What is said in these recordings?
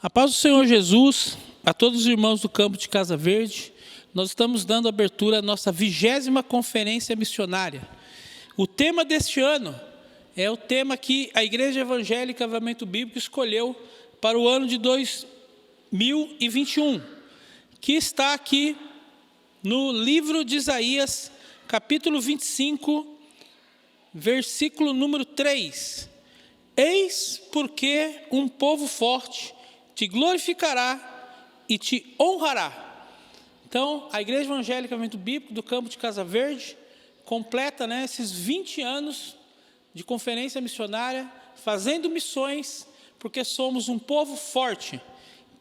A paz do Senhor Jesus, a todos os irmãos do campo de Casa Verde, nós estamos dando abertura à nossa 20ª conferência missionária. O tema deste ano é o tema que a Igreja Evangélica Avivamento Bíblico escolheu para o ano de 2021, que está aqui no livro de Isaías, capítulo 25, versículo número 3. Eis porque um povo forte te glorificará e te honrará. Então, a Igreja Evangélica Avivamento Bíblico do campo de Casa Verde completa esses 20 anos de conferência missionária, fazendo missões, porque somos um povo forte.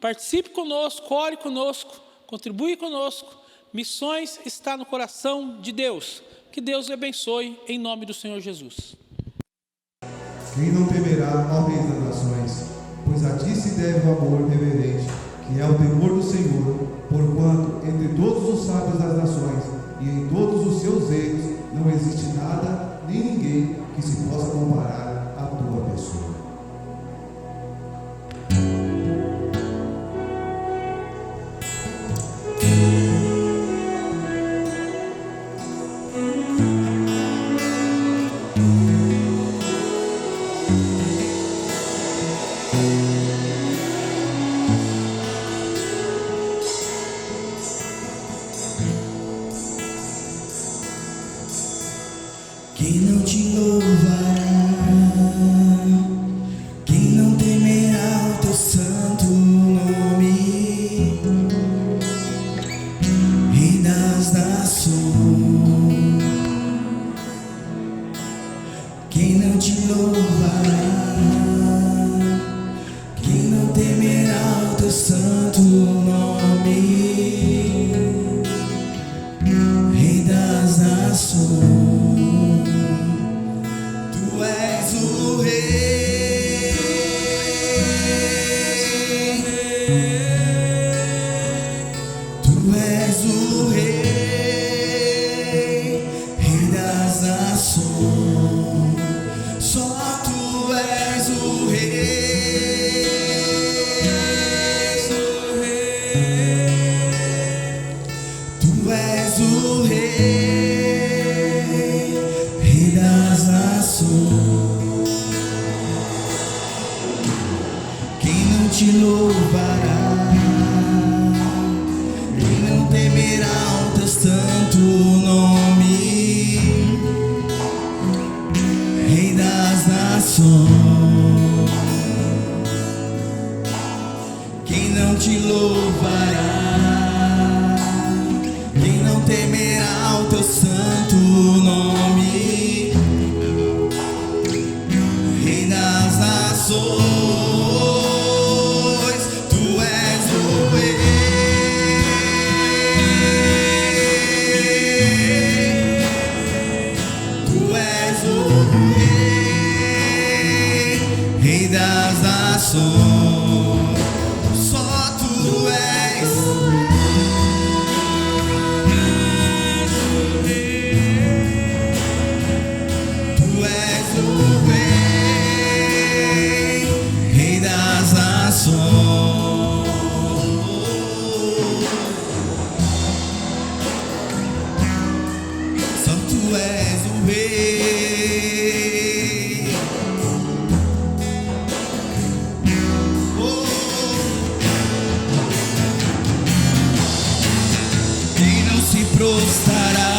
Participe conosco, ore conosco, contribui conosco. Missões está no coração de Deus. Que Deus lhe abençoe, em nome do Senhor Jesus. Quem não temerá ao Rei das Nações, pois a ti se deve o amor reverente, que é o temor do Senhor, porquanto entre todos os sábios das nações e em todos os seus reinos não existe nada nem ninguém que se possa comparar à tua pessoa. Quem não te louvará, quem não temerá o teu santo nome, Rei das nações. Quem não te louvará, quem não temerá o teu santo nome, Rei das nações. Tu és o Rei, Tu és o Rei, Rei das nações. Só Tu és o Rei, Tu és o Rei, Rei das nações. Quem não te louvará, quem não temerá o teu santo nome, Rei das nações. Quem não te louvará, quem não temerá o teu santo nome, Rei das nações. Tu és o Rei, Tu és o Rei, Rei das nações. Só Tu és o Tu és o Rei, Rei das nações. Só Tu és o Rei. Oh. Quem não se prostrará,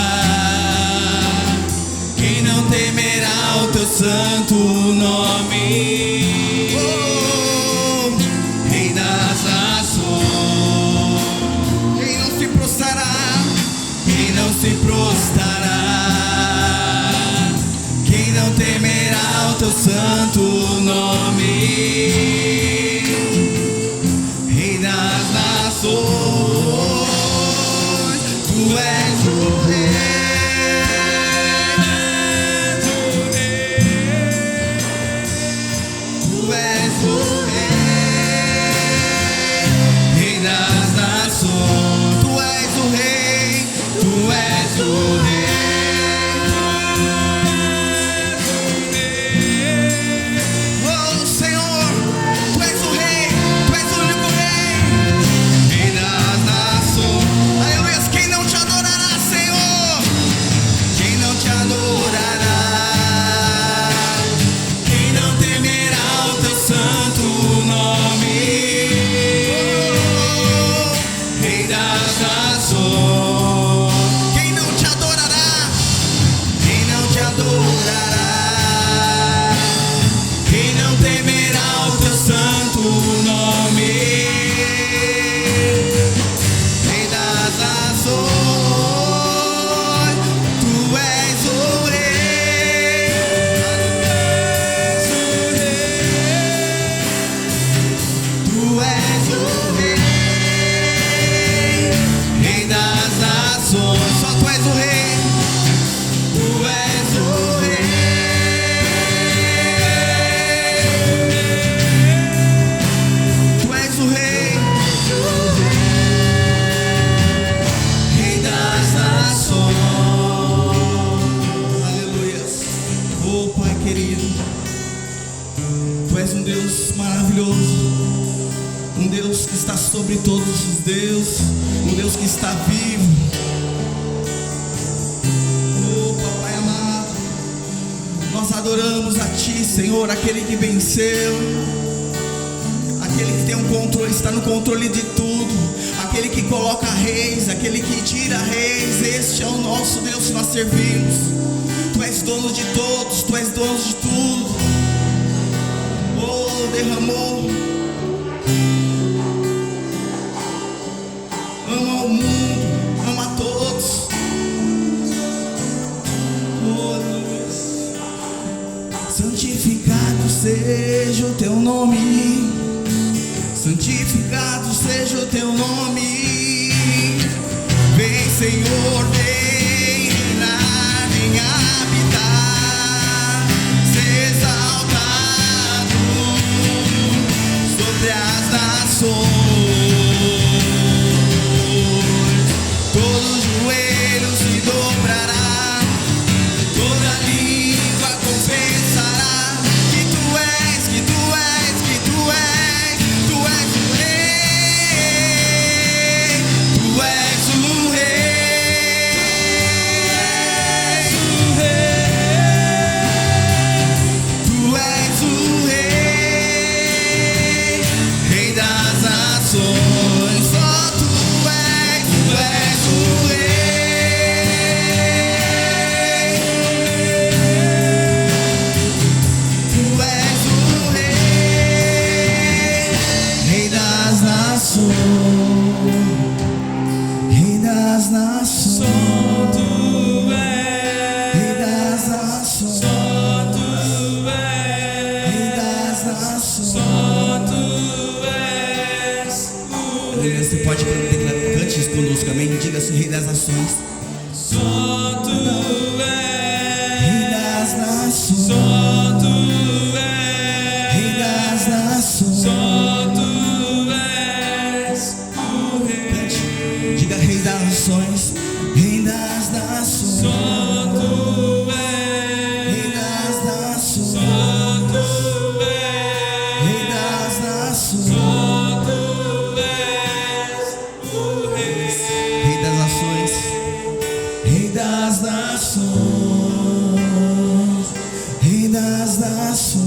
quem não temerá o teu santo nome, oh, Rei das nações. Quem não se prostrará, quem não se prostrará, quem não temerá o teu santo nome, Rei das nações. Tu és o Rei, Tu és o rei, rei das nações. Só tu és o rei, tu és o rei, tu és o rei, rei das nações. Aleluia. Oh Pai querido, tu és um Deus maravilhoso, um Deus que está sobre todos os deuses, um Deus que está vivo. Oh Papai amado, nós adoramos a Ti, Senhor, aquele que venceu, aquele que tem um controle, está no controle de tudo, aquele que coloca reis, aquele que tira reis. Este é o nosso Deus que nós servimos. Tu és dono de todos, tu és dono de tudo. Oh, derramou, ama o mundo, ama a todos. Oh Deus, santificado seja o teu nome, santificado seja o teu nome. Vem Senhor, vem reinar, vem habitar, ser exaltado sobre as nações. Todo joelho se dobrará, toda língua confessará que tu és, que tu és, que tu és, tu és o rei, tu és o rei, tu és o rei, rei das nações. Só tu és o rei, tu és o rei, rei das nações, rei das nações, rei das nações, rei das nações. Você pode declarar, cante isso conosco, amém? Diga assim: rei das nações, rei das nações, rei das nações. Cante, diga: rei das nações, rei das nações, rei das nações, rei das nações, rei das nações, rei das nações, rei das nações,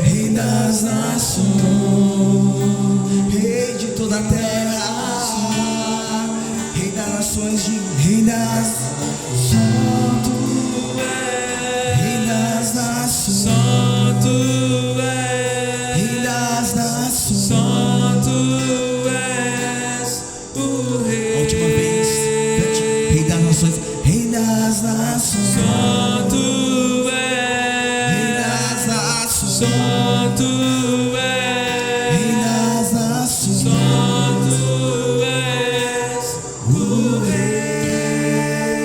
rei das nações, rei de toda a terra, rei das nações, rei das santo, rei das nações, rei das nações. A última vez, cante, rei das nações, rei das nações, rei das nações, rei das nações, o rei.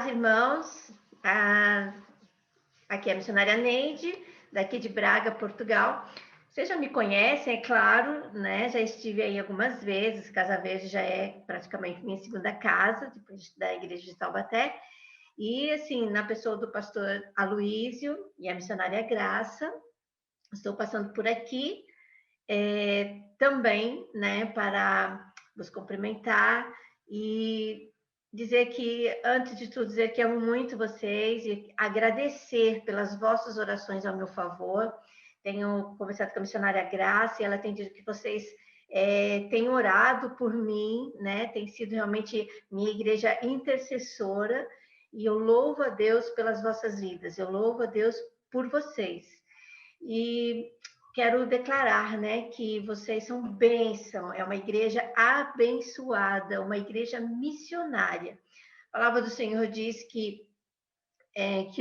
Paz, irmãos. Aqui é a missionária Neide, daqui de Braga, Portugal. Vocês já me conhecem, é claro, né? Já estive aí algumas vezes. Casa Verde já é praticamente minha segunda casa, depois da igreja de Taubaté. E, assim, na pessoa do pastor Aloísio e a missionária Graça, estou passando por aqui também, né, para vos cumprimentar e dizer que, antes de tudo, dizer que amo muito vocês e agradecer pelas vossas orações ao meu favor. Tenho conversado com a missionária Graça e ela tem dito que vocês têm orado por mim, né? Tem sido realmente minha igreja intercessora e eu louvo a Deus pelas vossas vidas, eu louvo a Deus por vocês. E quero declarar, né, que vocês são bênção, é uma igreja abençoada, uma igreja missionária. A palavra do Senhor diz que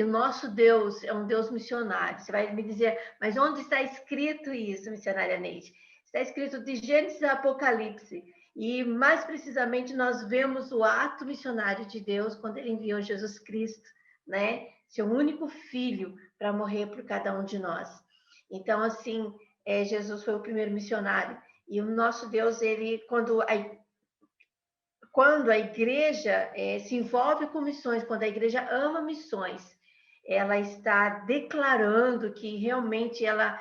o nosso Deus é um Deus missionário. Você vai me dizer, mas onde está escrito isso, missionária Neide? Está escrito de Gênesis a Apocalipse. E, mais precisamente, nós vemos o ato missionário de Deus quando ele enviou Jesus Cristo, né? Seu único filho, para morrer por cada um de nós. Então, assim, Jesus foi o primeiro missionário. E o nosso Deus, ele, quando a igreja se envolve com missões, quando a igreja ama missões, ela está declarando que realmente ela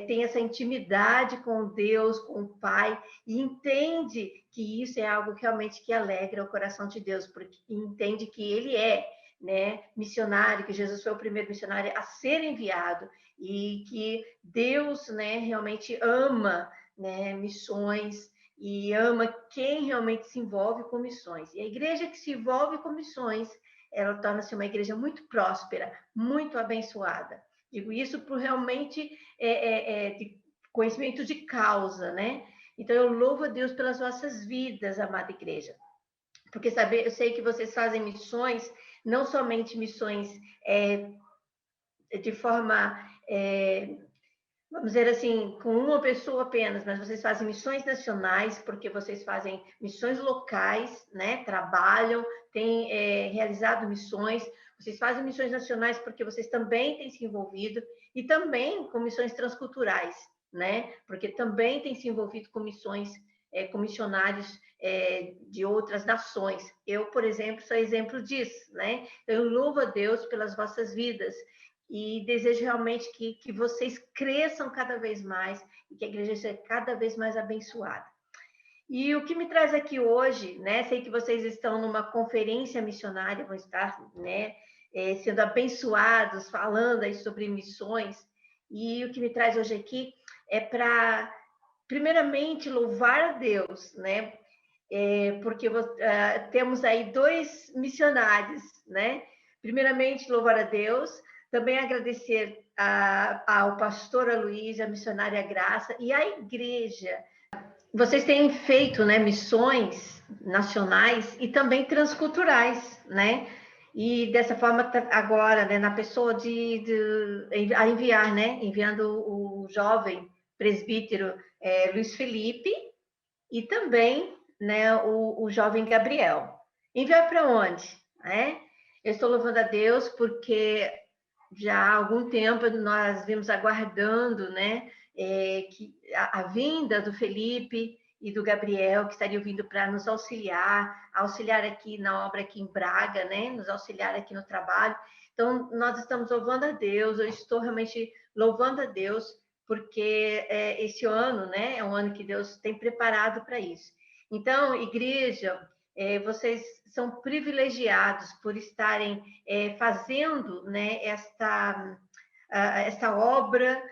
tem essa intimidade com Deus, com o Pai, e entende que isso é algo realmente que alegra o coração de Deus, porque entende que ele é, né, missionário, que Jesus foi o primeiro missionário a ser enviado, e que Deus, né, realmente ama, né, missões, e ama quem realmente se envolve com missões. E a igreja que se envolve com missões, ela torna-se uma igreja muito próspera, muito abençoada. Digo isso por realmente de conhecimento de causa, né? Então, eu louvo a Deus pelas vossas vidas, amada igreja. Porque, sabe, eu sei que vocês fazem missões, não somente missões de forma... vamos dizer assim, com uma pessoa apenas, mas vocês fazem missões nacionais, porque vocês fazem missões locais, né? Trabalham, têm realizado missões, vocês fazem missões nacionais porque vocês também têm se envolvido, e também com missões transculturais, né? Porque também têm se envolvido com missões, com missionários de outras nações. Eu, por exemplo, sou exemplo disso, né? Eu louvo a Deus pelas vossas vidas, e desejo realmente que vocês cresçam cada vez mais e que a igreja seja cada vez mais abençoada. E o que me traz aqui hoje, né? Sei que vocês estão numa conferência missionária, vão estar, né, sendo abençoados, falando aí sobre missões. E o que me traz hoje aqui é para, primeiramente, louvar a Deus, né? Porque temos aí 2 missionários, né? Primeiramente, louvar a Deus. Também agradecer ao pastor Aloísio, a missionária Graça e à igreja. Vocês têm feito, né, missões nacionais e também transculturais, né? E dessa forma, agora, né, na pessoa a enviar, né? Enviando o jovem presbítero Luiz Felipe e também, né, o jovem Gabriel. Enviar para onde? Eu estou louvando a Deus porque já há algum tempo nós vimos aguardando, né, que a vinda do Felipe e do Gabriel, que estariam vindo para nos auxiliar aqui na obra aqui em Braga, né, nos auxiliar aqui no trabalho. Então, nós estamos louvando a Deus, eu estou realmente louvando a Deus, porque esse ano, né, é um ano que Deus tem preparado para isso. Então, igreja, vocês são privilegiados por estarem fazendo, né, esta obra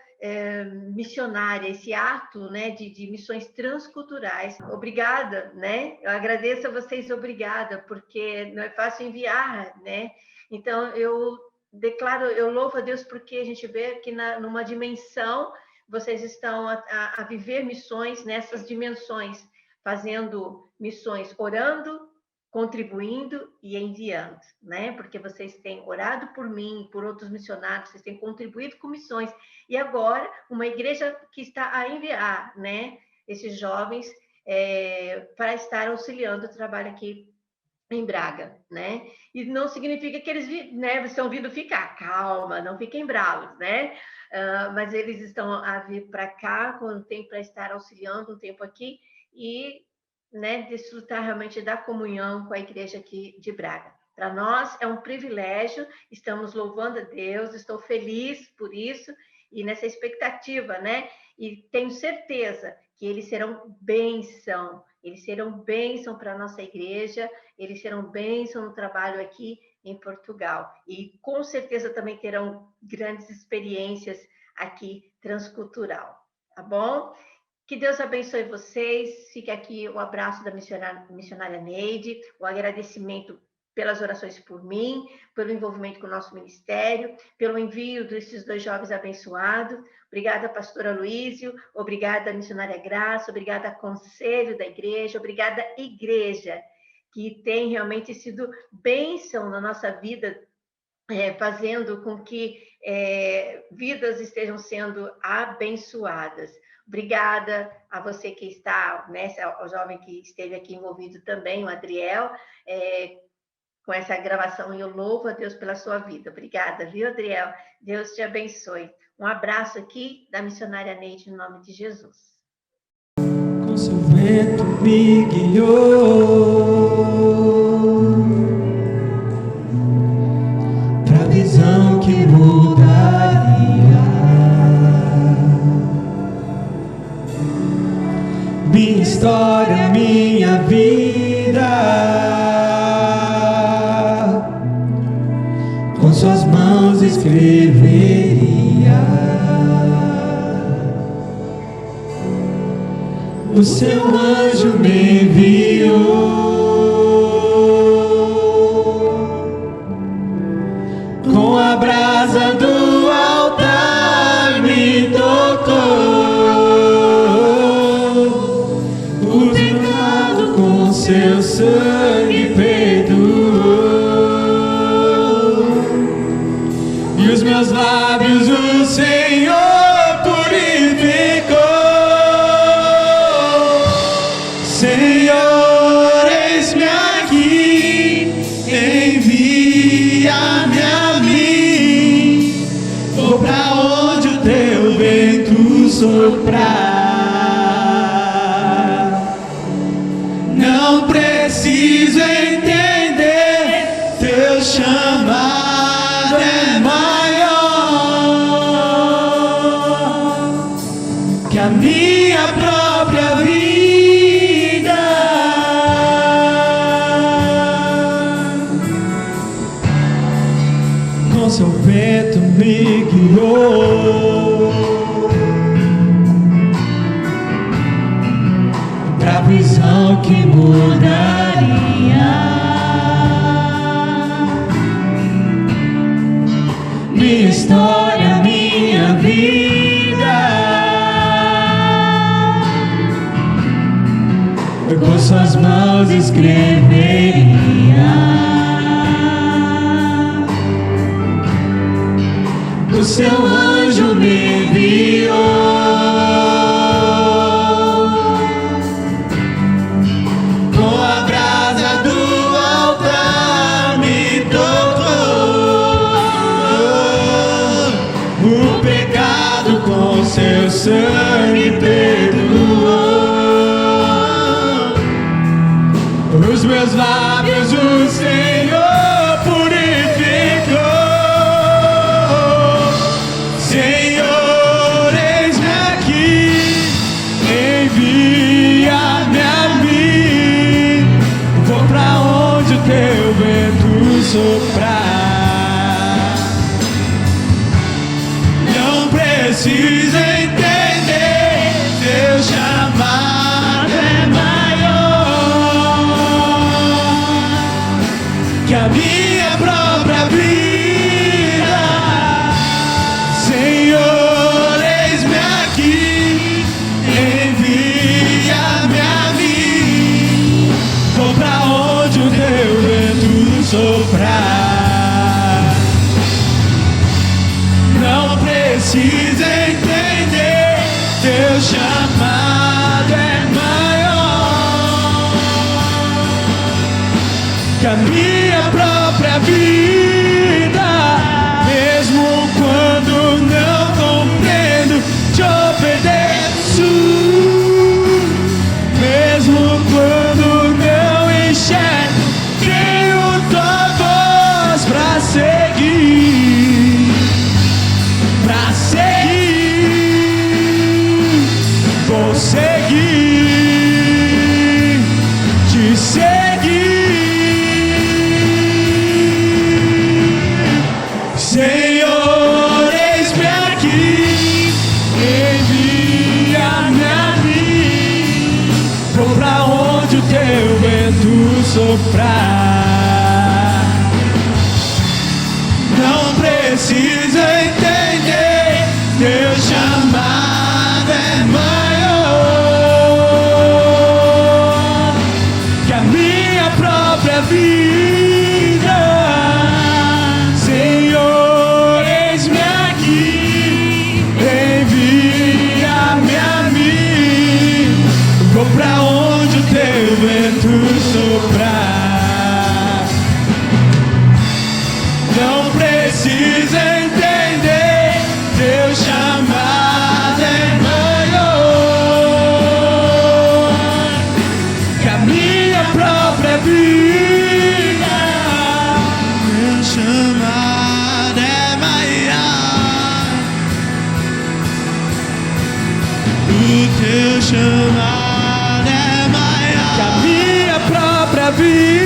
missionária, esse ato, né, de missões transculturais. Obrigada, né? Eu agradeço a vocês, obrigada, porque não é fácil enviar, né? Então, eu declaro, eu louvo a Deus porque a gente vê que numa dimensão vocês estão a viver missões nessas dimensões, fazendo missões, orando, contribuindo e enviando, né? Porque vocês têm orado por mim, por outros missionários, vocês têm contribuído com missões, e agora uma igreja que está a enviar, né, esses jovens para estar auxiliando o trabalho aqui em Braga, né? E não significa que eles, né, estão vindo ficar. Calma, não fiquem bravos, né? Mas eles estão a vir para cá com um tempo para estar auxiliando, um tempo aqui e, né, desfrutar realmente da comunhão com a igreja aqui de Braga. Para nós é um privilégio, estamos louvando a Deus, estou feliz por isso e nessa expectativa, né? E tenho certeza que eles serão bênção para a nossa igreja, eles serão bênção no trabalho aqui em Portugal. E com certeza também terão grandes experiências aqui transcultural, tá bom? Que Deus abençoe vocês. Fica aqui o abraço da missionária Neide, o agradecimento pelas orações por mim, pelo envolvimento com o nosso ministério, pelo envio desses 2 jovens abençoados. Obrigada, pastora Luísio, obrigada, missionária Graça, obrigada, conselho da igreja, obrigada, igreja, que tem realmente sido bênção na nossa vida, fazendo com que vidas estejam sendo abençoadas. Obrigada a você que está, né, ao jovem que esteve aqui envolvido também, o Adriel, com essa gravação, e eu louvo a Deus pela sua vida. Obrigada, viu, Adriel? Deus te abençoe. Um abraço aqui da missionária Neide, em nome de Jesus. Com seu vento me guiou pra visão que mudaria minha história, minha vida. Com suas mãos escreveria o seu anjo me enviou com a brasa do altar me tocou, o pecado com seu sangue perdoou. E os meus lábios o Senhor purificou. Senhor, eis-me aqui, envia-me a mim. Vou pra onde o teu vento soprar. Não preciso entender teu chamado. A minha própria vida. Com seu vento me guiou pra visão que mudaria minha história, minha vida. Com suas mãos escreveria o seu anjo me enviou com a brasa do altar me tocou, o pecado com seu sangue perdoou. Os meus lábios o Senhor purificou. Senhor, eis-me aqui, envia-me a mim. Vou pra onde o teu vento soprar. Não preciso entender teu chamado é que a minha própria vida. Senhor, eis-me aqui, envia-me a mim. Vou pra onde o teu vento soprar. Não preciso entender teu chamado é maior. Senhor, eis-me aqui, envia-me a mim. Vou pra onde o teu vento soprar. Não preciso entender, teu chamado é maior que a minha própria vida. Senhor, eis-me aqui, envia-me a mim. Vou pra onde o teu vento soprar. Não preciso entender, teu chamado é maior que a minha própria vida. Teu chamado é maior. O teu chamado é maior que a minha própria vida.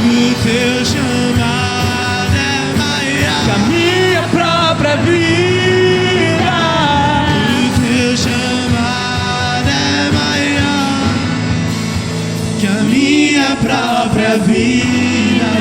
O teu chamado é maior que a minha própria vida. O teu chamado é maior que a minha própria vida.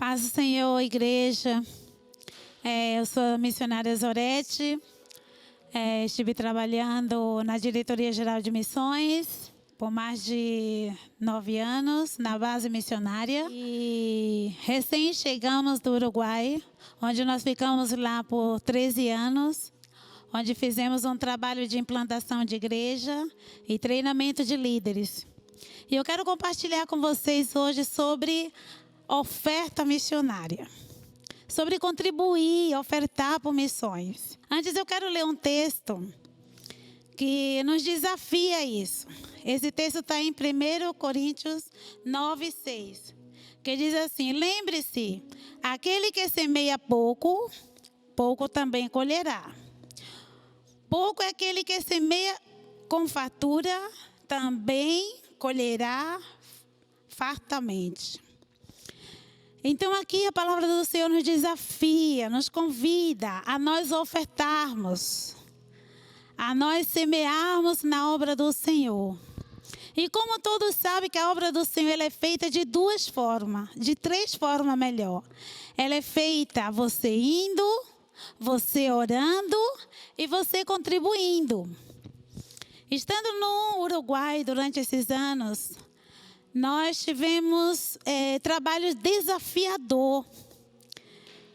Paz do Senhor, igreja. Eu sou a missionária Zorete. Estive trabalhando na Diretoria Geral de Missões por mais de 9 anos, na base missionária. E recém chegamos do Uruguai, onde nós ficamos lá por 13 anos, onde fizemos um trabalho de implantação de igreja e treinamento de líderes. E eu quero compartilhar com vocês hoje sobre oferta missionária. Sobre contribuir, ofertar por missões. Antes eu quero ler um texto que nos desafia isso. Esse texto está em 1 Coríntios 9, 6. Que diz assim: lembre-se, aquele que semeia pouco, pouco também colherá. Pouco é aquele que semeia com fartura, também colherá fartamente. Então aqui a palavra do Senhor nos desafia, nos convida a nós ofertarmos, a nós semearmos na obra do Senhor. E como todos sabem que a obra do Senhor ela é feita de 2 formas, de 3 formas melhor. Ela é feita você indo, você orando e você contribuindo. Estando no Uruguai durante esses anos, nós tivemos trabalho desafiador.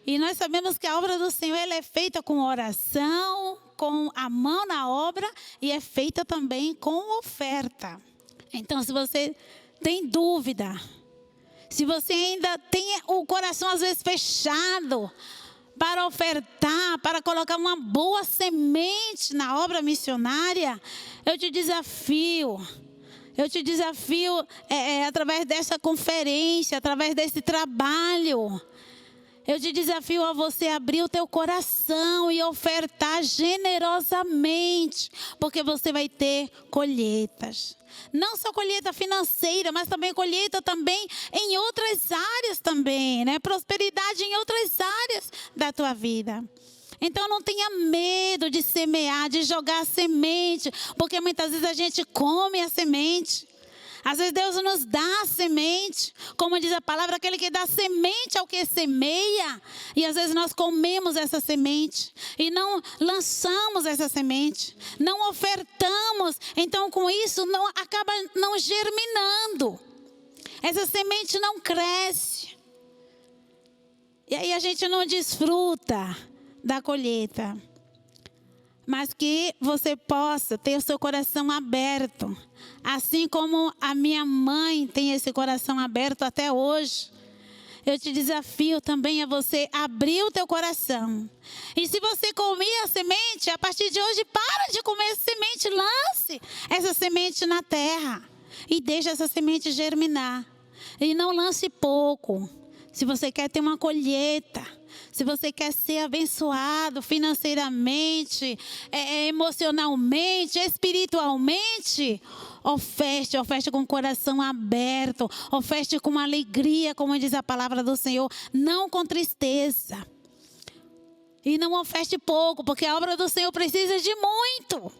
E nós sabemos que a obra do Senhor ela é feita com oração, com a mão na obra e é feita também com oferta. Então, se você tem dúvida, se você ainda tem o coração às vezes fechado para ofertar, para colocar uma boa semente na obra missionária, eu te desafio através dessa conferência, através desse trabalho. Eu te desafio a você abrir o teu coração e ofertar generosamente, porque você vai ter colheitas. Não só colheita financeira, mas também colheita também em outras áreas também, né? Prosperidade em outras áreas da tua vida. Então não tenha medo de semear, de jogar a semente, porque muitas vezes a gente come a semente. Às vezes Deus nos dá a semente, como diz a palavra, aquele que dá semente ao que semeia. E às vezes nós comemos essa semente e não lançamos essa semente, não ofertamos. Então com isso acaba não germinando. Essa semente não cresce. E aí a gente não desfruta da colheita. Mas que você possa ter o seu coração aberto. Assim como a minha mãe tem esse coração aberto até hoje. Eu te desafio também a você abrir o teu coração. E se você comia a semente, a partir de hoje, para de comer essa semente. Lance essa semente na terra. E deixe essa semente germinar. E não lance pouco. Se você quer ter uma colheita, se você quer ser abençoado financeiramente, emocionalmente, espiritualmente, oferte com o coração aberto, oferte com alegria, como diz a palavra do Senhor, não com tristeza. E não oferte pouco, porque a obra do Senhor precisa de muito.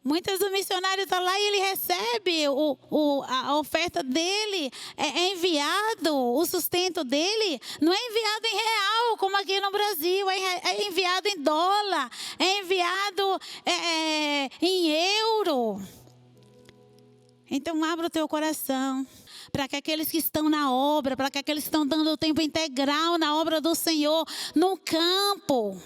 Muitos do missionário estão lá e ele recebe a oferta dele, é enviado, o sustento dele não é enviado em real, como aqui no Brasil, é enviado em dólar, é enviado em euro. Então abra o teu coração para que aqueles que estão na obra, para que aqueles que estão dando o tempo integral na obra do Senhor, no campo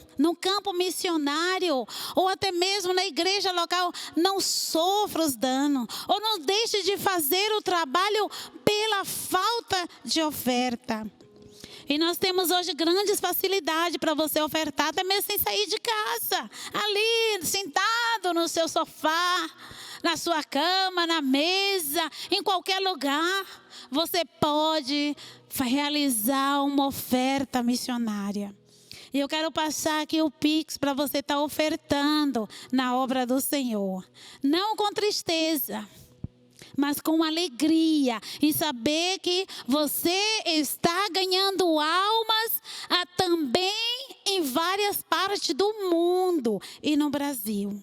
missionário, ou até mesmo na igreja local, não sofra os danos, ou não deixe de fazer o trabalho pela falta de oferta. E nós temos hoje grandes facilidades para você ofertar, até mesmo sem sair de casa, ali, sentado no seu sofá, na sua cama, na mesa, em qualquer lugar, você pode realizar uma oferta missionária. E eu quero passar aqui o Pix para você estar ofertando na obra do Senhor. Não com tristeza, mas com alegria. E saber que você está ganhando almas também em várias partes do mundo e no Brasil.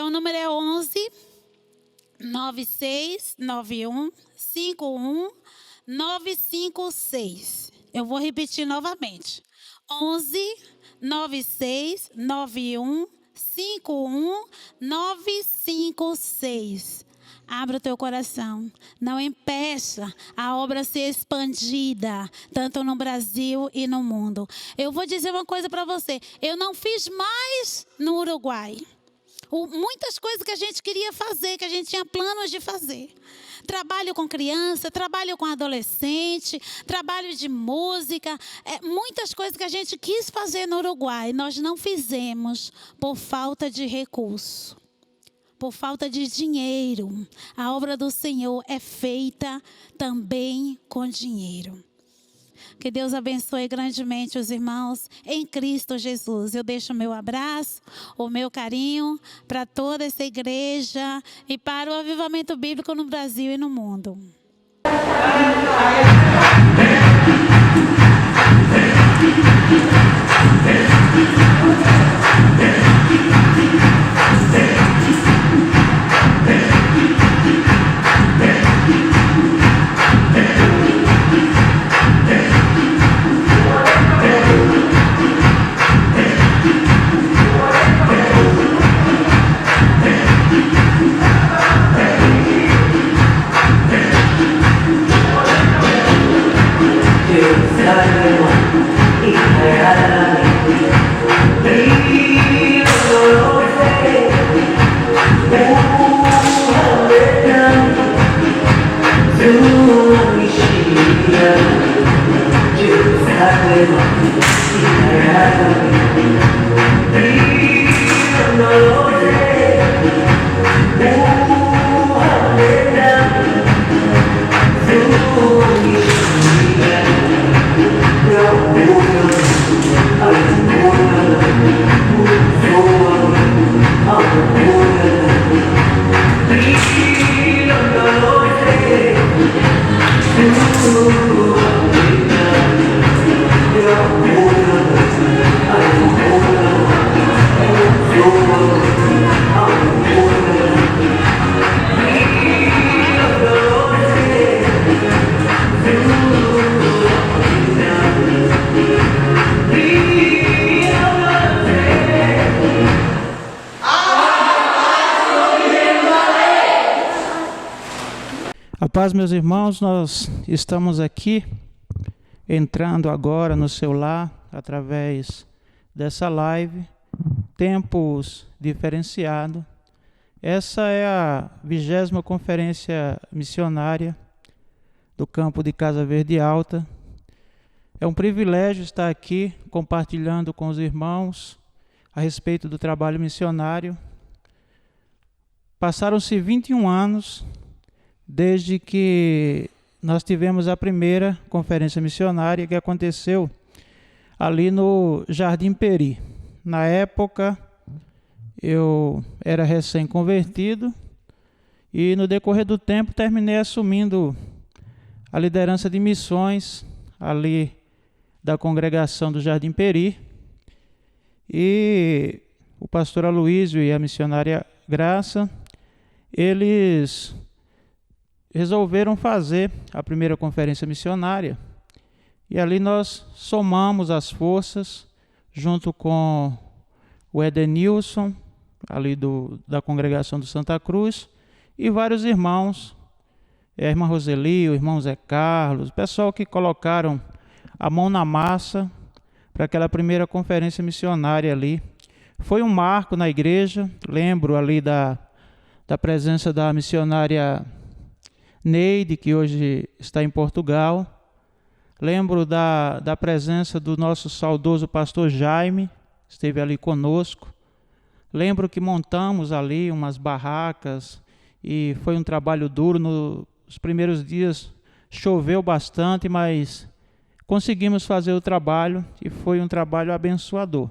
O número é 11 9691 51 956. Eu vou repetir novamente. 11 96 91 51 956. Abra o teu coração. Não impeça a obra ser expandida, tanto no Brasil e no mundo. Eu vou dizer uma coisa para você. Eu não fiz mais no Uruguai. Muitas coisas que a gente queria fazer, que a gente tinha planos de fazer. Trabalho com criança, trabalho com adolescente, trabalho de música. Muitas coisas que a gente quis fazer no Uruguai, nós não fizemos por falta de recurso. Por falta de dinheiro. A obra do Senhor é feita também com dinheiro. Que Deus abençoe grandemente os irmãos em Cristo Jesus. Eu deixo o meu abraço, o meu carinho para toda essa igreja e para o avivamento bíblico no Brasil e no mundo. A paz, meus irmãos, nós estamos aqui entrando agora no seu lar através dessa live, tempos diferenciados. Essa é a 20ª conferência missionária do campo de Casa Verde Alta. É um privilégio estar aqui compartilhando com os irmãos a respeito do trabalho missionário. Passaram-se 21 anos desde que nós tivemos a primeira conferência missionária, que aconteceu ali no Jardim Peri. Na época, eu era recém-convertido e no decorrer do tempo terminei assumindo a liderança de missões ali da congregação do Jardim Peri. E o pastor Aloísio e a missionária Graça, eles resolveram fazer a primeira conferência missionária e ali nós somamos as forças junto com o Edenilson, ali da congregação do Santa Cruz, e vários irmãos, a irmã Roseli, o irmão Zé Carlos, o pessoal que colocaram a mão na massa para aquela primeira conferência missionária ali. Foi um marco na igreja. Lembro ali da presença da missionária Neide, que hoje está em Portugal. Lembro da presença do nosso saudoso pastor Jaime, esteve ali conosco. Lembro que montamos ali umas barracas e foi um trabalho duro. Nos primeiros dias choveu bastante, mas conseguimos fazer o trabalho e foi um trabalho abençoador.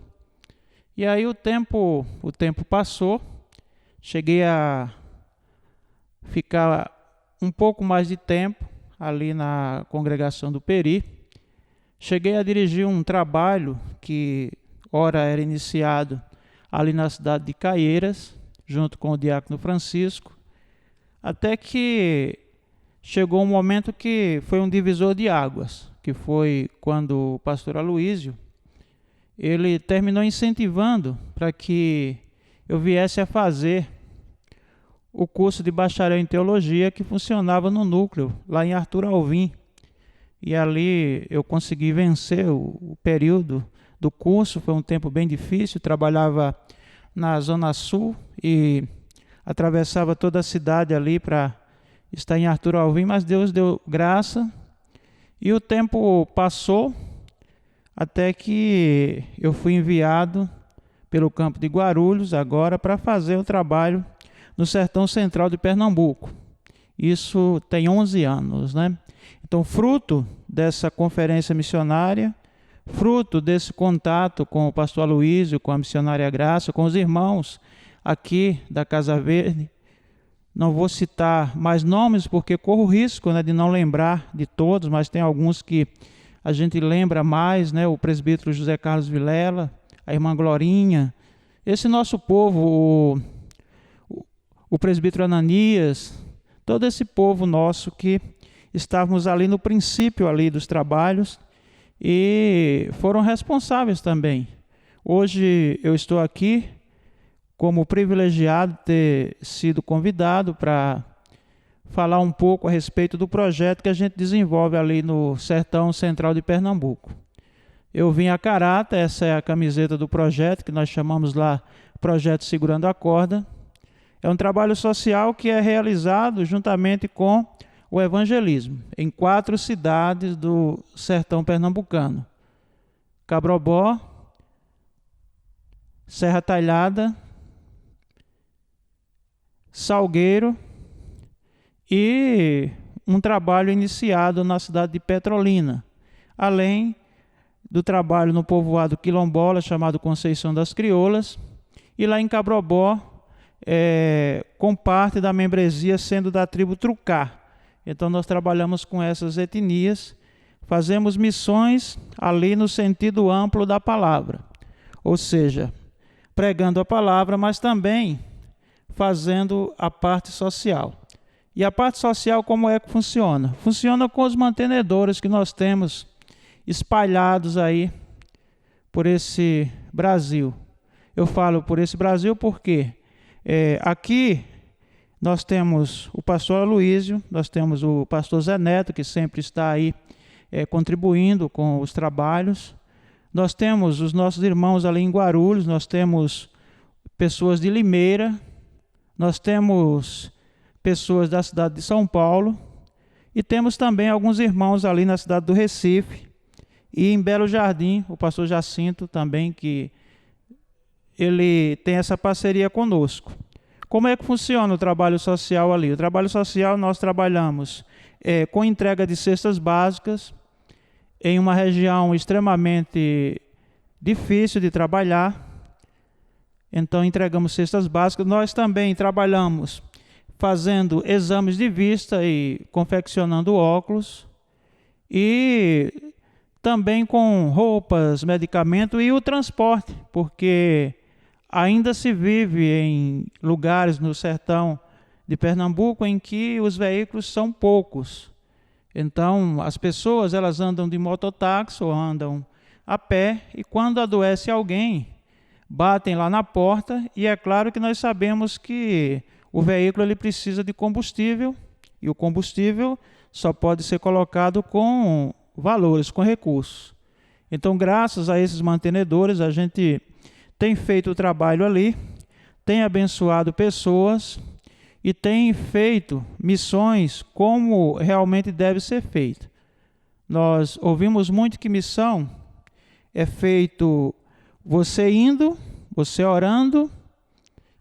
E aí o tempo passou, cheguei a ficar um pouco mais de tempo ali na congregação do Peri. Cheguei a dirigir um trabalho que ora era iniciado ali na cidade de Caieiras, junto com o diácono Francisco, até que chegou um momento que foi um divisor de águas, que foi quando o pastor Aloísio, ele terminou incentivando para que eu viesse a fazer o curso de bacharel em teologia que funcionava no núcleo, lá em Arthur Alvim. E ali eu consegui vencer o período do curso, foi um tempo bem difícil, trabalhava na Zona Sul e atravessava toda a cidade ali para estar em Arthur Alvim, mas Deus deu graça e o tempo passou até que eu fui enviado pelo campo de Guarulhos agora para fazer o trabalho no sertão central de Pernambuco. Isso tem 11 anos, né? Então, fruto dessa conferência missionária, fruto desse contato com o pastor Aloísio, com a missionária Graça, com os irmãos aqui da Casa Verde, não vou citar mais nomes porque corro o risco, né, de não lembrar de todos, mas tem alguns que a gente lembra mais, né, o presbítero José Carlos Vilela, a irmã Glorinha, esse nosso povo, o presbítero Ananias, todo esse povo nosso que estávamos ali no princípio ali dos trabalhos e foram responsáveis também. Hoje eu estou aqui como privilegiado de ter sido convidado para falar um pouco a respeito do projeto que a gente desenvolve ali no sertão central de Pernambuco. Eu vim a caráter, essa é a camiseta do projeto, que nós chamamos lá Projeto Segurando a Corda. É um trabalho social que é realizado juntamente com o evangelismo em 4 cidades do sertão pernambucano: Cabrobó, Serra Talhada, Salgueiro e um trabalho iniciado na cidade de Petrolina, além do trabalho no povoado quilombola chamado Conceição das Crioulas, e lá em Cabrobó, com parte da membresia sendo da tribo Trucá. Então nós trabalhamos com essas etnias, fazemos missões ali no sentido amplo da palavra, ou seja, pregando a palavra, mas também fazendo a parte social. E a parte social como é que funciona? Funciona com os mantenedores que nós temos espalhados aí por esse Brasil. Eu falo por esse Brasil porque aqui nós temos o pastor Aloísio, nós temos o pastor Zé Neto, que sempre está aí contribuindo com os trabalhos. Nós temos os nossos irmãos ali em Guarulhos, nós temos pessoas de Limeira, nós temos pessoas da cidade de São Paulo e temos também alguns irmãos ali na cidade do Recife e em Belo Jardim, o pastor Jacinto também, que ele tem essa parceria conosco. Como é que funciona o trabalho social ali? O trabalho social nós trabalhamos com entrega de cestas básicas em uma região extremamente difícil de trabalhar. Então entregamos cestas básicas. Nós também trabalhamos fazendo exames de vista e confeccionando óculos. E também com roupas, medicamento e o transporte, porque ainda se vive em lugares no sertão de Pernambuco em que os veículos são poucos. Então, as pessoas elas andam de mototáxi ou andam a pé e quando adoece alguém, batem lá na porta e é claro que nós sabemos que o veículo ele precisa de combustível e o combustível só pode ser colocado com valores, com recursos. Então, graças a esses mantenedores, a gente tem feito o trabalho ali, tem abençoado pessoas e tem feito missões como realmente deve ser feito. Nós ouvimos muito que missão é feito você indo, você orando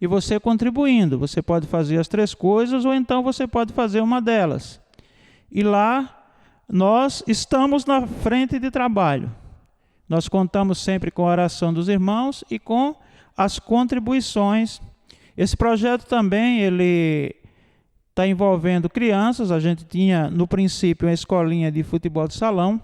e você contribuindo. Você pode fazer as 3 coisas ou então você pode fazer uma delas. E lá nós estamos na frente de trabalho. Nós contamos sempre com a oração dos irmãos e com as contribuições. Esse projeto também ele está envolvendo crianças. A gente tinha no princípio uma escolinha de futebol de salão.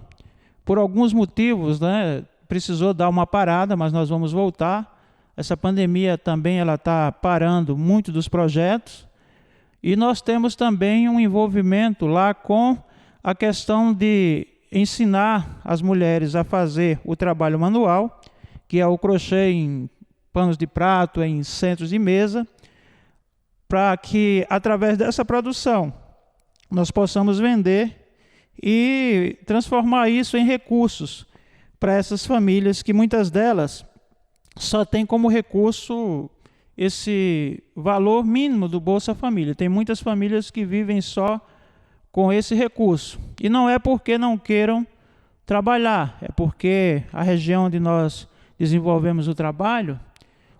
Por alguns motivos, né, precisou dar uma parada, mas nós vamos voltar. Essa pandemia também ela está parando muito dos projetos. E nós temos também um envolvimento lá com a questão de ensinar as mulheres a fazer o trabalho manual, que é o crochê em panos de prato, em centros de mesa, para que, através dessa produção, nós possamos vender e transformar isso em recursos para essas famílias, que muitas delas só têm como recurso esse valor mínimo do Bolsa Família. Tem muitas famílias que vivem só com esse recurso. E não é porque não queiram trabalhar, é porque a região onde nós desenvolvemos o trabalho,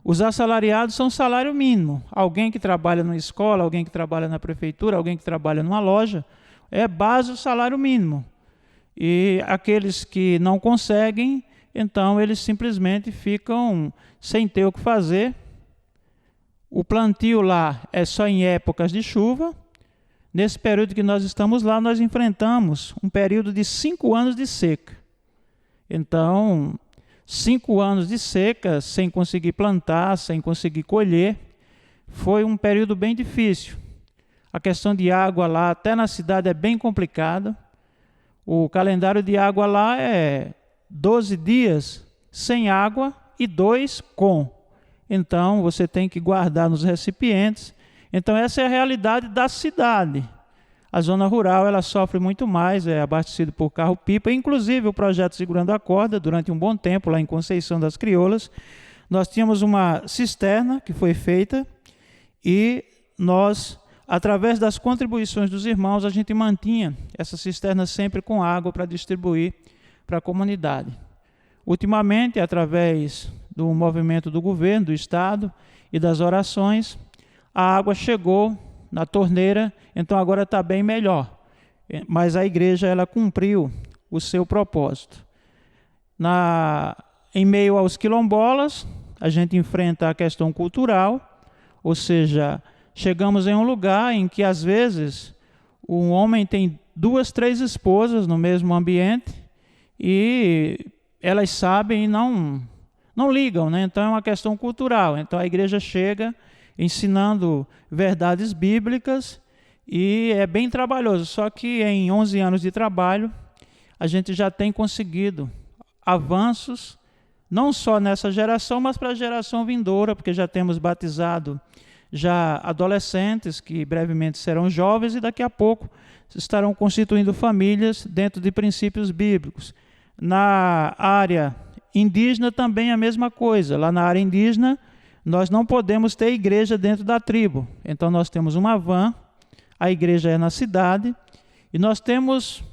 os assalariados são salário mínimo. Alguém que trabalha numa escola, alguém que trabalha na prefeitura, alguém que trabalha numa loja, é base o salário mínimo. E aqueles que não conseguem, então eles simplesmente ficam sem ter o que fazer. O plantio lá é só em épocas de chuva. Nesse período que nós estamos lá, nós enfrentamos um período de 5 anos de seca. Então, 5 anos de seca, sem conseguir plantar, sem conseguir colher, foi um período bem difícil. A questão de água lá, até na cidade, é bem complicada. O calendário de água lá é 12 dias sem água e 2 com. Então, você tem que guardar nos recipientes. Então, essa é a realidade da cidade. A zona rural ela sofre muito mais, é abastecido por carro-pipa. Inclusive, o projeto Segurando a Corda, durante um bom tempo, lá em Conceição das Crioulas, nós tínhamos uma cisterna que foi feita e nós, através das contribuições dos irmãos, a gente mantinha essa cisterna sempre com água para distribuir para a comunidade. Ultimamente, através do movimento do governo, do Estado e das orações, a água chegou na torneira, então agora está bem melhor. Mas a igreja ela cumpriu o seu propósito. Em meio aos quilombolas, a gente enfrenta a questão cultural, ou seja, chegamos em um lugar em que, às vezes, um homem tem 2, 3 esposas no mesmo ambiente e elas sabem e não ligam, né? Então é uma questão cultural. Então a igreja chega ensinando verdades bíblicas e é bem trabalhoso. Só que em 11 anos de trabalho, a gente já tem conseguido avanços, não só nessa geração, mas para a geração vindoura, porque já temos batizado já adolescentes, que brevemente serão jovens, e daqui a pouco estarão constituindo famílias dentro de princípios bíblicos. Na área indígena também a mesma coisa. Lá na área indígena, nós não podemos ter igreja dentro da tribo. Então nós temos uma van, a igreja é na cidade, e nós temos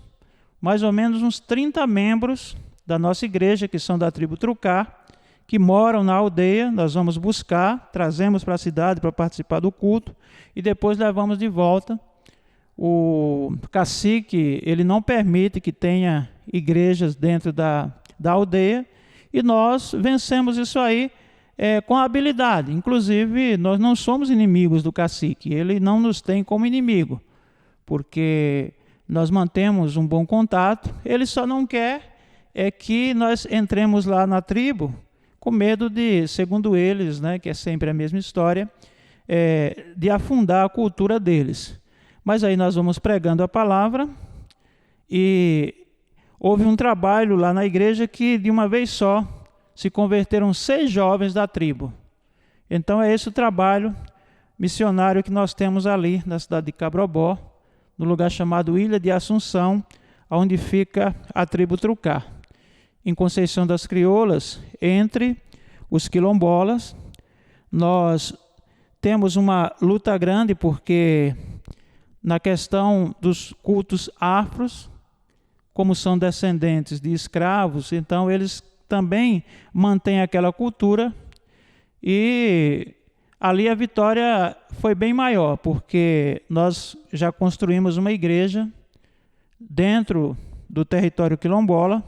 mais ou menos uns 30 membros da nossa igreja, que são da tribo Trucá, que moram na aldeia. Nós vamos buscar, trazemos para a cidade para participar do culto, e depois levamos de volta. O cacique, ele não permite que tenha igrejas dentro da aldeia, e nós vencemos isso aí com habilidade. Inclusive, nós não somos inimigos do cacique, ele não nos tem como inimigo, porque nós mantemos um bom contato. Ele só não quer que nós entremos lá na tribo com medo de, segundo eles, né, que é sempre a mesma história, de afundar a cultura deles. Mas aí nós vamos pregando a palavra, e houve um trabalho lá na igreja que, de uma vez só, se converteram 6 jovens da tribo. Então é esse o trabalho missionário que nós temos ali na cidade de Cabrobó, no lugar chamado Ilha de Assunção, onde fica a tribo Trucá. Em Conceição das Crioulas, entre os quilombolas, nós temos uma luta grande, porque na questão dos cultos afros, como são descendentes de escravos, então eles também mantêm aquela cultura, e ali a vitória foi bem maior, porque nós já construímos uma igreja dentro do território quilombola,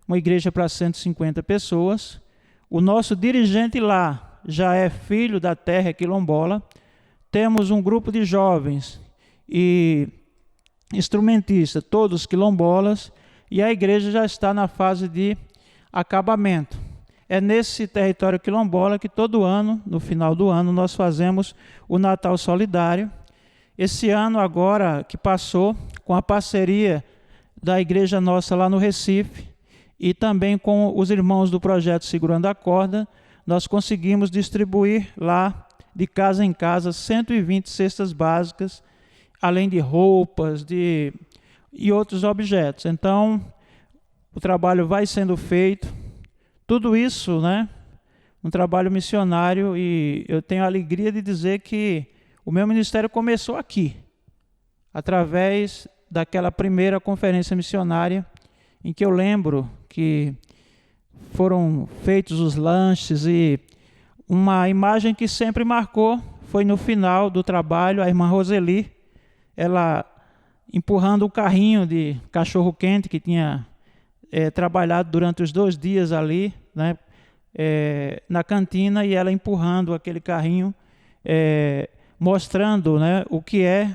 uma igreja para 150 pessoas. O nosso dirigente lá já é filho da terra quilombola. Temos um grupo de jovens e instrumentistas, todos quilombolas, e a igreja já está na fase de acabamento. É nesse território quilombola que todo ano, no final do ano, nós fazemos o Natal Solidário, esse ano agora que passou, com a parceria da igreja nossa lá no Recife e também com os irmãos do projeto Segurando a Corda, nós conseguimos distribuir lá, de casa em casa, 120 cestas básicas, além de roupas e outros objetos. Então, o trabalho vai sendo feito. Tudo isso, né, um trabalho missionário, e eu tenho a alegria de dizer que o meu ministério começou aqui, através daquela primeira conferência missionária, em que eu lembro que foram feitos os lanches, e uma imagem que sempre marcou foi no final do trabalho, a irmã Roseli, ela empurrando o carrinho de cachorro-quente que tinha trabalhado durante os 2 dias ali, né, na cantina, e ela empurrando aquele carrinho, mostrando, né, o que é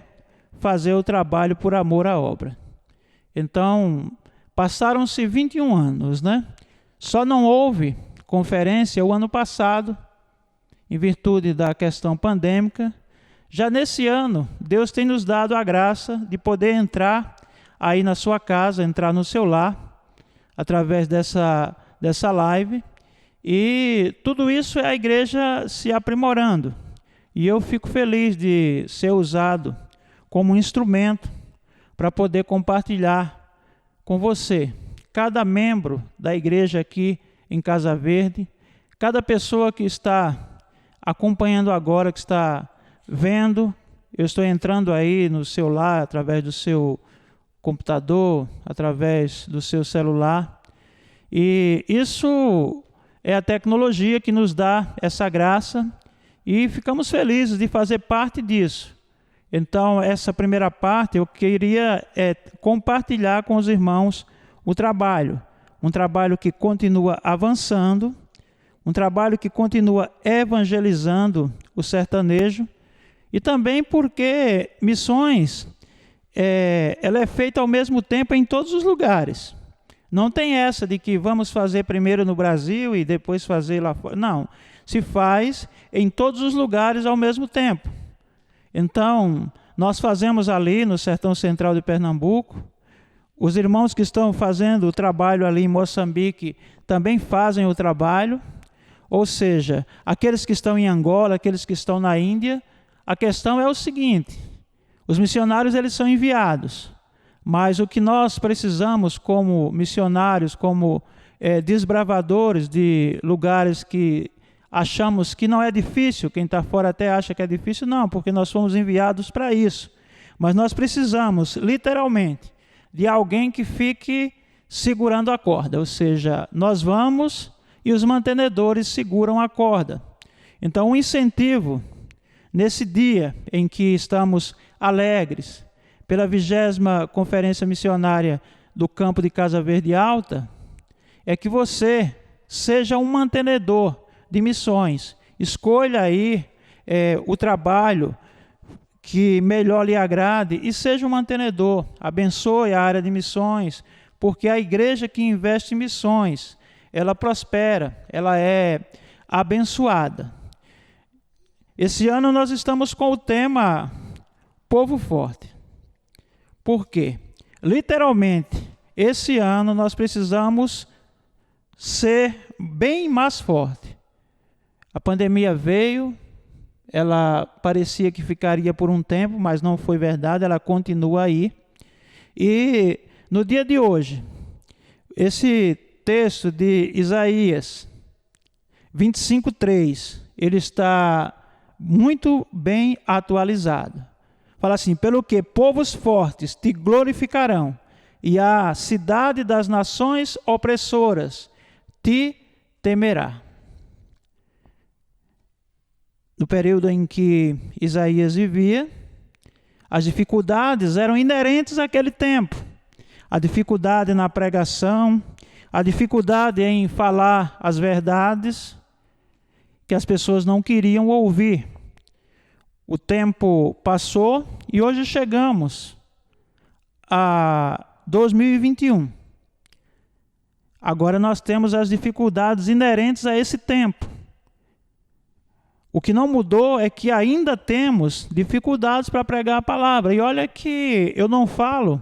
fazer o trabalho por amor à obra. Então, passaram-se 21 anos, né? Só não houve conferência o ano passado, em virtude da questão pandêmica. Já nesse ano, Deus tem nos dado a graça de poder entrar aí na sua casa, entrar no seu lar, através dessa live, e tudo isso é a igreja se aprimorando. E eu fico feliz de ser usado como um instrumento para poder compartilhar com você, cada membro da igreja aqui em Casa Verde, cada pessoa que está acompanhando agora, que está vendo. Eu estou entrando aí no seu lar, através do seu computador, através do seu celular, e isso é a tecnologia que nos dá essa graça, e ficamos felizes de fazer parte disso. Então, essa primeira parte eu queria compartilhar com os irmãos o trabalho, um trabalho que continua avançando, um trabalho que continua evangelizando o sertanejo, e também porque missões, ela é feita ao mesmo tempo em todos os lugares. Não tem essa de que vamos fazer primeiro no Brasil e depois fazer lá fora. Não, se faz em todos os lugares ao mesmo tempo. Então, nós fazemos ali no Sertão Central de Pernambuco, os irmãos que estão fazendo o trabalho ali em Moçambique também fazem o trabalho, ou seja, aqueles que estão em Angola, aqueles que estão na Índia. A questão é o seguinte: os missionários, eles são enviados, mas o que nós precisamos como missionários, como desbravadores de lugares que achamos que não é difícil, quem está fora até acha que é difícil, não, porque nós fomos enviados para isso. Mas nós precisamos, literalmente, de alguém que fique segurando a corda, ou seja, nós vamos e os mantenedores seguram a corda. Então, um incentivo nesse dia em que estamos alegres pela 20ª Conferência Missionária do Campo de Casa Verde Alta, é que você seja um mantenedor de missões. Escolha aí o trabalho que melhor lhe agrade e seja um mantenedor. Abençoe a área de missões, porque a igreja que investe em missões, ela prospera, ela é abençoada. Esse ano nós estamos com o tema Povo Forte. Por quê? Literalmente, esse ano nós precisamos ser bem mais forte. A pandemia veio, ela parecia que ficaria por um tempo, mas não foi verdade, ela continua aí. E no dia de hoje, esse texto de Isaías 25:3, ele está muito bem atualizado. Fala assim: pelo que povos fortes te glorificarão, e a cidade das nações opressoras te temerá. No período em que Isaías vivia, as dificuldades eram inerentes àquele tempo. A dificuldade na pregação, a dificuldade em falar as verdades que as pessoas não queriam ouvir. O tempo passou e hoje chegamos a 2021. Agora nós temos as dificuldades inerentes a esse tempo. O que não mudou é que ainda temos dificuldades para pregar a palavra. E olha que eu não falo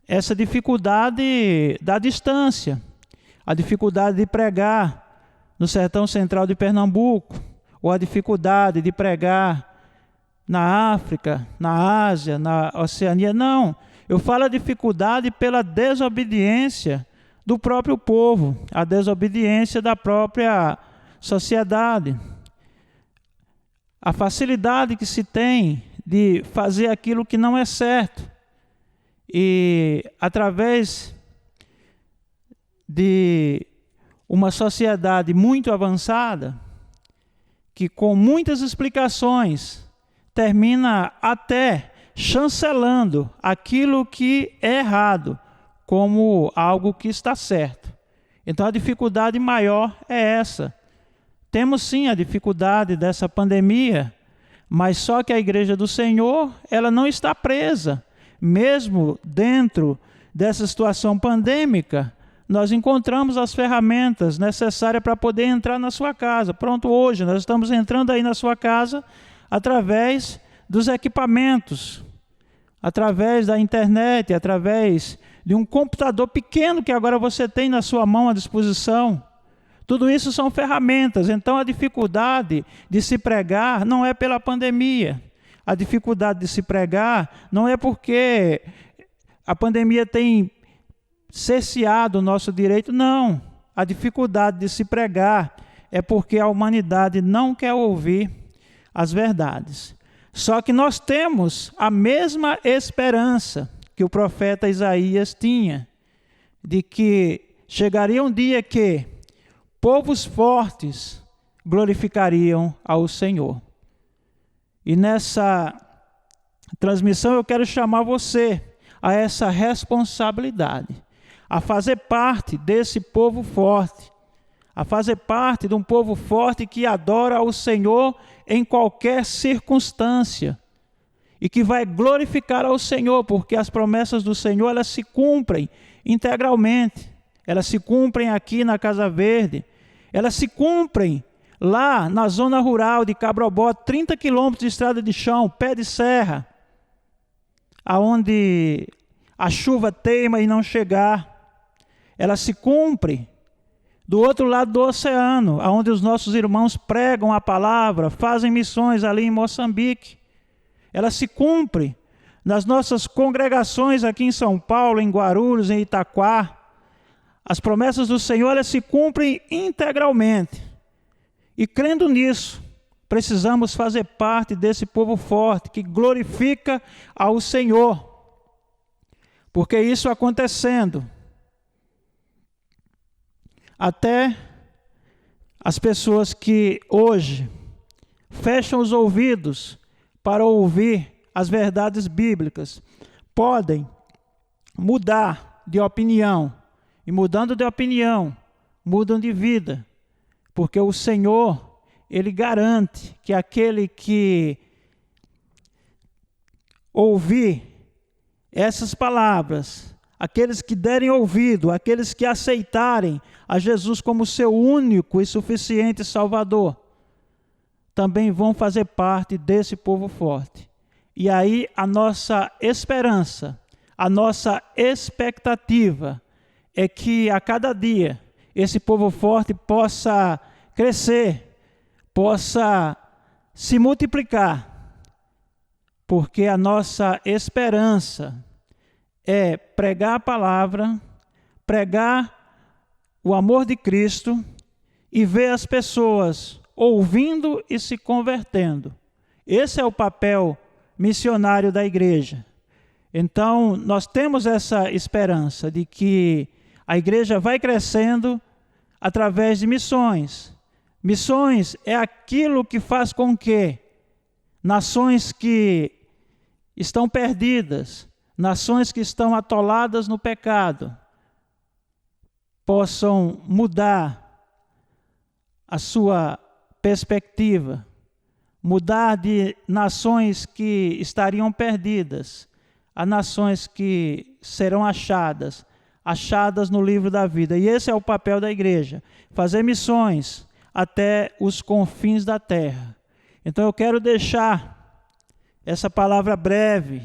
essa dificuldade da distância, a dificuldade de pregar no sertão central de Pernambuco, ou a dificuldade de pregar na África, na Ásia, na Oceania. Não, eu falo a dificuldade pela desobediência do próprio povo, a desobediência da própria sociedade. A facilidade que se tem de fazer aquilo que não é certo. E através de uma sociedade muito avançada, que com muitas explicações termina até chancelando aquilo que é errado como algo que está certo. Então a dificuldade maior é essa. Temos sim a dificuldade dessa pandemia, mas só que a Igreja do Senhor, ela não está presa. Mesmo dentro dessa situação pandêmica, nós encontramos as ferramentas necessárias para poder entrar na sua casa. Pronto, hoje nós estamos entrando aí na sua casa através dos equipamentos, através da internet, através de um computador pequeno que agora você tem na sua mão à disposição. Tudo isso são ferramentas. Então a dificuldade de se pregar não é pela pandemia. A dificuldade de se pregar não é porque a pandemia tem cerceado o nosso direito, não. A dificuldade de se pregar é porque a humanidade não quer ouvir as verdades. Só que nós temos a mesma esperança que o profeta Isaías tinha, de que chegaria um dia que povos fortes glorificariam ao Senhor. E nessa transmissão eu quero chamar você a essa responsabilidade, a fazer parte desse povo forte, a fazer parte de um povo forte que adora ao Senhor em qualquer circunstância e que vai glorificar ao Senhor, porque as promessas do Senhor, elas se cumprem integralmente. Elas se cumprem aqui na Casa Verde, elas se cumprem lá na zona rural de Cabrobó, 30 quilômetros de estrada de chão, pé de serra, aonde a chuva teima em não chegar. Ela se cumpre do outro lado do oceano, aonde os nossos irmãos pregam a palavra, fazem missões ali em Moçambique. Ela se cumpre nas nossas congregações aqui em São Paulo, em Guarulhos, em Itaquá. As promessas do Senhor, elas se cumprem integralmente. E crendo nisso, precisamos fazer parte desse povo forte que glorifica ao Senhor. Porque isso acontecendo, até as pessoas que hoje fecham os ouvidos para ouvir as verdades bíblicas podem mudar de opinião. E mudando de opinião, mudam de vida. Porque o Senhor, Ele garante que aquele que ouvir essas palavras, aqueles que derem ouvido, aqueles que aceitarem a Jesus como seu único e suficiente Salvador, também vão fazer parte desse povo forte. E aí a nossa esperança, a nossa expectativa é que a cada dia esse povo forte possa crescer, possa se multiplicar, porque a nossa esperança é pregar a palavra, pregar o amor de Cristo e ver as pessoas ouvindo e se convertendo. Esse é o papel missionário da igreja. Então, nós temos essa esperança de que a igreja vai crescendo através de missões. Missões é aquilo que faz com que nações que estão perdidas, nações que estão atoladas no pecado, possam mudar a sua perspectiva, mudar de nações que estariam perdidas a nações que serão achadas no livro da vida. E esse é o papel da igreja, fazer missões até os confins da terra. Então eu quero deixar essa palavra breve,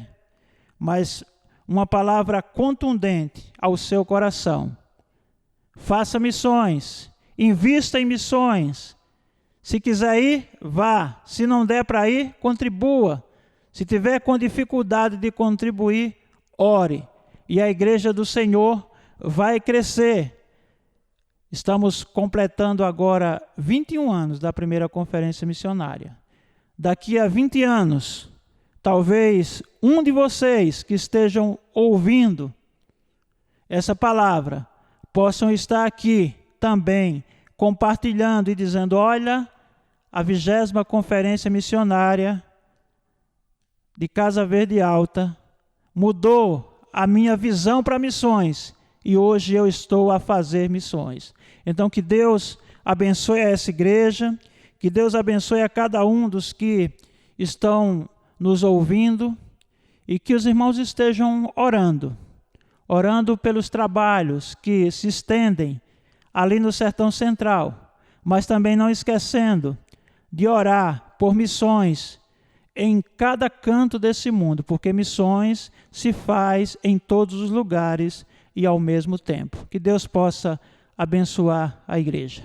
mas uma palavra contundente ao seu coração. Faça missões, invista em missões. Se quiser ir, vá. Se não der para ir, contribua. Se tiver com dificuldade de contribuir, ore. E a igreja do Senhor vai crescer. Estamos completando agora 21 anos da primeira conferência missionária. Daqui a 20 anos, talvez um de vocês que estejam ouvindo essa palavra possam estar aqui também compartilhando e dizendo: olha, a 20ª conferência missionária de Casa Verde Alta mudou a minha visão para missões e hoje eu estou a fazer missões. Então que Deus abençoe essa igreja, que Deus abençoe a cada um dos que estão nos ouvindo e que os irmãos estejam orando pelos trabalhos que se estendem ali no Sertão Central, mas também não esquecendo de orar por missões em cada canto desse mundo, porque missões se faz em todos os lugares e ao mesmo tempo. Que Deus possa abençoar a igreja.